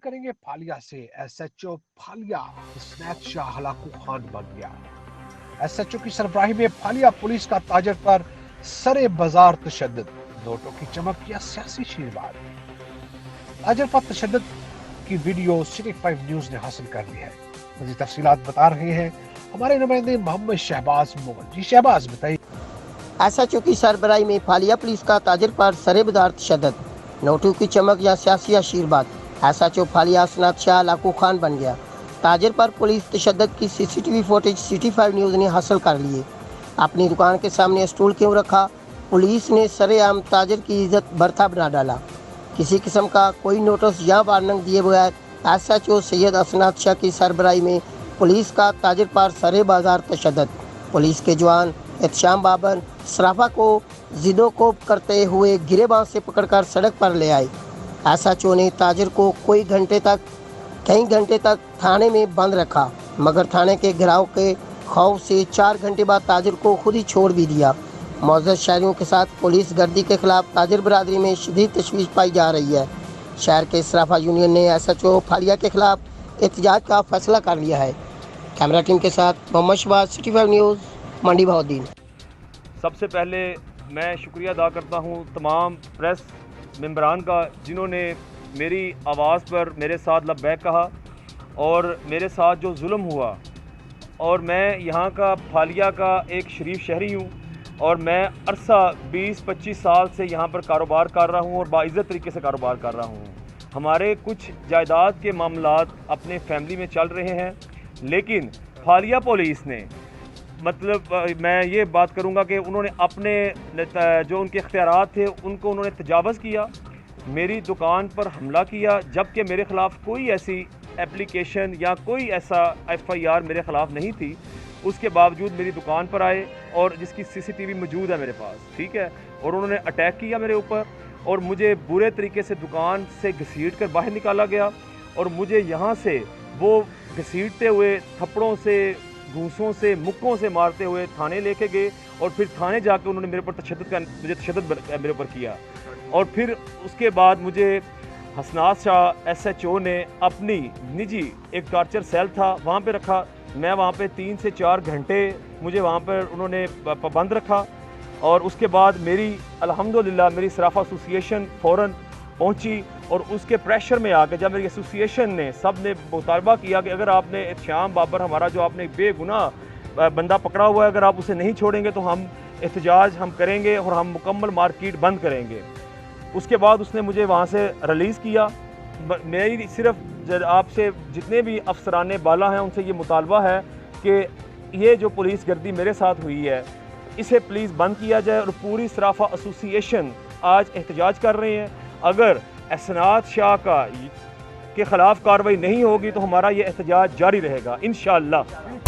करेंगे फालिया से। SHO फालिया स्नैच शाह हलाकू खान बन गया। SHO की सरबराही में फालिया पुलिस का ताजर पर सरे बाजार तशद्दुद, नोटों की चमक या सियासी शीरबाद। ताजर पर तशद्दुद की वीडियो सिटी 5 न्यूज ने हासिल कर ली है। मज़ीद तफसीलात बता रहे हैं हमारे नुमाइंदे मोहम्मद शहबाज मोगल। जी शहबाज बताइए। SHO की सरबराही में फालिया पुलिस का ताजर पर सरे बाजार तशद्दुद, नोटों की चमक या सियासी आशीर्वाद। SHO फालिया सनात शाह लाकू खान बन गया। ताजर पर पुलिस तशद्दुद की CCTV फुटेज सिटी 5 न्यूज़ ने हासिल कर लिए। अपनी दुकान के सामने स्टूल क्यों रखा? पुलिस ने सरेआम ताजर की इज्जत बर्था बना डाला। किसी किस्म का कोई नोटिस या वार्निंग दिए बगैर SHO सैयद असनात शाह की सरबराही में पुलिस का ताजर पर सरे बाजार तशद्दुद। पुलिस के जवान एहतशाम बाबर सराफा को जिदोकोब करते हुए गिरेबान से पकड़कर सड़क पर ले आए। SHO ने ताजर को कई घंटे तक थाने में बंद रखा, मगर थाने के घेराव के खौफ से 4 घंटे बाद ताजर को खुद ही छोड़ भी दिया। मौजूद शहरियों के साथ पुलिस गर्दी के खिलाफ ताजर बरादरी में शदीद तशवीश पाई जा रही है। शहर के सराफा यूनियन ने SHO फालिया के खिलाफ एहतजाज का फैसला कर लिया है। कैमरा टीम के साथ मोहम्मद शहबाज, सिटी 5 न्यूज़, मंडी बहाउद्दीन। सबसे पहले मैं शुक्रिया अदा करता हूँ तमाम प्रेस मेंबरान का, जिन्होंने मेरी आवाज़ पर मेरे साथ लब्बैक कहा और मेरे साथ जो जुल्म हुआ। और मैं यहाँ का फालिया का एक शरीफ शहरी हूँ और मैं अरसा 20-25 साल से यहाँ पर कारोबार कर रहा हूँ और बाइज़्ज़त तरीके से कारोबार कर रहा हूँ। हमारे कुछ जायदाद के मामलात अपने फैमिली में चल रहे हैं, लेकिन फालिया पुलिस ने मैं ये बात करूँगा कि उन्होंने अपने जो उनके इख्तियारात थे उनको उन्होंने तजावज़ किया, मेरी दुकान पर हमला किया, जबकि मेरे ख़िलाफ़ कोई ऐसी एप्लीकेशन या कोई ऐसा FIR मेरे ख़िलाफ़ नहीं थी। उसके बावजूद मेरी दुकान पर आए और जिसकी CCTV मौजूद है मेरे पास, ठीक है, और उन्होंने अटैक किया मेरे ऊपर और मुझे बुरे तरीके से दुकान से घसीट कर बाहर निकाला गया और मुझे यहाँ से वो घसीटते हुए थप्पड़ों से, घूंसों से, मुक्कों से मारते हुए थाने लेके गए और फिर थाने जाकर उन्होंने मेरे पर तशद्दुद मेरे ऊपर किया। और फिर उसके बाद मुझे हसनात शाह SHO ने अपनी निजी एक टॉर्चर सेल था वहाँ पे रखा। मैं वहाँ पे 3 से 4 घंटे मुझे वहाँ पर उन्होंने पाबंद रखा और उसके बाद मेरी अल्हम्दुलिल्लाह मेरी सराफा एसोसिएशन फ़ौरन पहुँची और उसके प्रेशर में आकर जब मेरी एसोसिएशन ने सब ने मुतालबा किया कि अगर आपने एहतशाम बाबर हमारा जो आपने बेगुनाह बंदा पकड़ा हुआ है, अगर आप उसे नहीं छोड़ेंगे तो हम एहतजाज हम करेंगे और हम मुकम्मल मार्केट बंद करेंगे। उसके बाद उसने मुझे वहाँ से रिलीज़ किया। मेरी सिर्फ आपसे जितने भी अफसराने बाला हैं उनसे ये मुतालबा है कि ये जो पुलिस गर्दी मेरे साथ हुई है इसे प्लीज़ बंद किया जाए और पूरी सराफा एसोसिएशन आज एहतजाज कर रहे हैं। अगर असनात शाह के ख़िलाफ़ कार्रवाई नहीं होगी तो हमारा ये एहतजाज जारी रहेगा इंशाअल्लाह।